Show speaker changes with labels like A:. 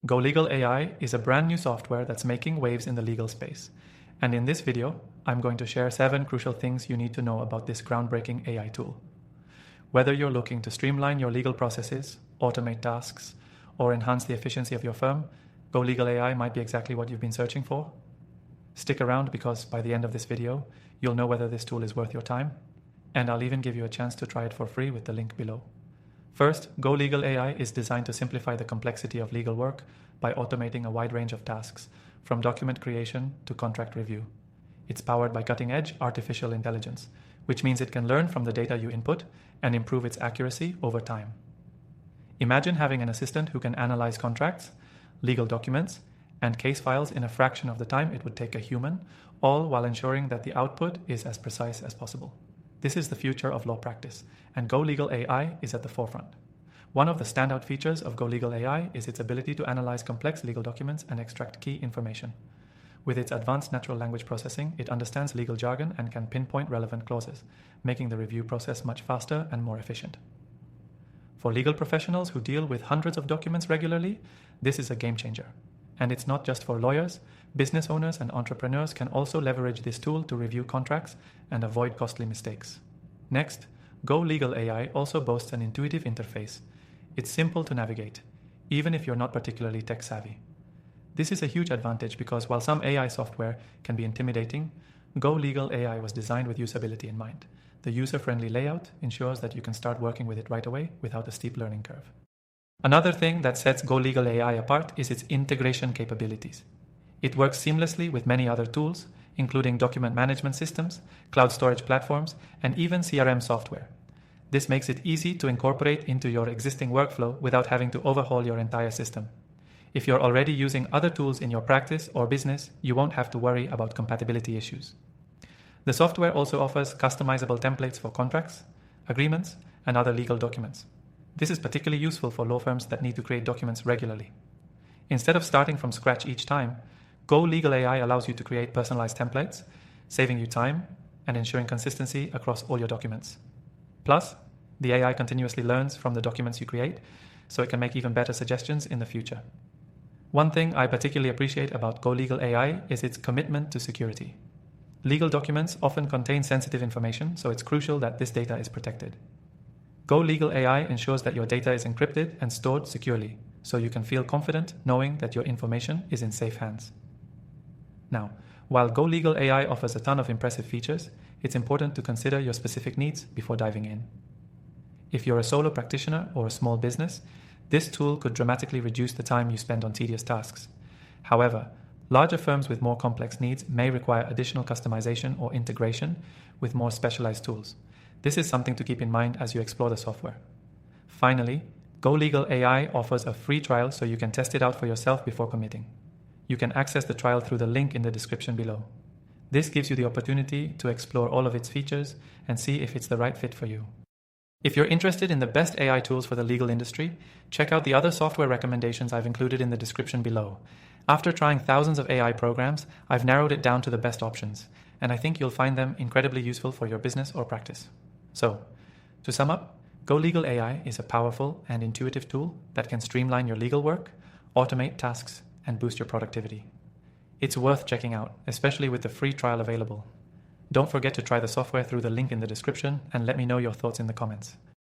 A: GoLegal AI is a brand new software that's making waves in the legal space. And in this video, I'm going to share 7 crucial things you need to know about this groundbreaking AI tool. Whether you're looking to streamline your legal processes, automate tasks, or enhance the efficiency of your firm, GoLegal AI might be exactly what you've been searching for. Stick around because by the end of this video, you'll know whether this tool is worth your time, and I'll even give you a chance to try it for free with the link below. First, GoLegal AI is designed to simplify the complexity of legal work by automating a wide range of tasks, from document creation to contract review. It's powered by cutting-edge artificial intelligence, which means it can learn from the data you input and improve its accuracy over time. Imagine having an assistant who can analyze contracts, legal documents, and case files in a fraction of the time it would take a human, all while ensuring that the output is as precise as possible. This is the future of law practice, and GoLegal AI is at the forefront. One of the standout features of GoLegal AI is its ability to analyze complex legal documents and extract key information. With its advanced natural language processing, it understands legal jargon and can pinpoint relevant clauses, making the review process much faster and more efficient. For legal professionals who deal with hundreds of documents regularly, this is a game changer. And it's not just for lawyers. Business owners and entrepreneurs can also leverage this tool to review contracts and avoid costly mistakes. Next, GoLegal AI also boasts an intuitive interface. It's simple to navigate, even if you're not particularly tech savvy. This is a huge advantage because while some AI software can be intimidating, GoLegal AI was designed with usability in mind. The user-friendly layout ensures that you can start working with it right away without a steep learning curve. Another thing that sets GoLegal AI apart is its integration capabilities. It works seamlessly with many other tools, including document management systems, cloud storage platforms, and even CRM software. This makes it easy to incorporate into your existing workflow without having to overhaul your entire system. If you're already using other tools in your practice or business, you won't have to worry about compatibility issues. The software also offers customizable templates for contracts, agreements, and other legal documents. This is particularly useful for law firms that need to create documents regularly. Instead of starting from scratch each time, GoLegal AI allows you to create personalized templates, saving you time and ensuring consistency across all your documents. Plus, the AI continuously learns from the documents you create, so it can make even better suggestions in the future. One thing I particularly appreciate about GoLegal AI is its commitment to security. Legal documents often contain sensitive information, so it's crucial that this data is protected. GoLegal AI ensures that your data is encrypted and stored securely, so you can feel confident knowing that your information is in safe hands. Now, while GoLegal AI offers a ton of impressive features, it's important to consider your specific needs before diving in. If you're a solo practitioner or a small business, this tool could dramatically reduce the time you spend on tedious tasks. However, larger firms with more complex needs may require additional customization or integration with more specialized tools. This is something to keep in mind as you explore the software. Finally, GoLegal AI offers a free trial so you can test it out for yourself before committing. You can access the trial through the link in the description below. This gives you the opportunity to explore all of its features and see if it's the right fit for you. If you're interested in the best AI tools for the legal industry, check out the other software recommendations I've included in the description below. After trying thousands of AI programs, I've narrowed it down to the best options, and I think you'll find them incredibly useful for your business or practice. So, to sum up, GoLegal AI is a powerful and intuitive tool that can streamline your legal work, automate tasks, and boost your productivity. It's worth checking out, especially with the free trial available. Don't forget to try the software through the link in the description and let me know your thoughts in the comments.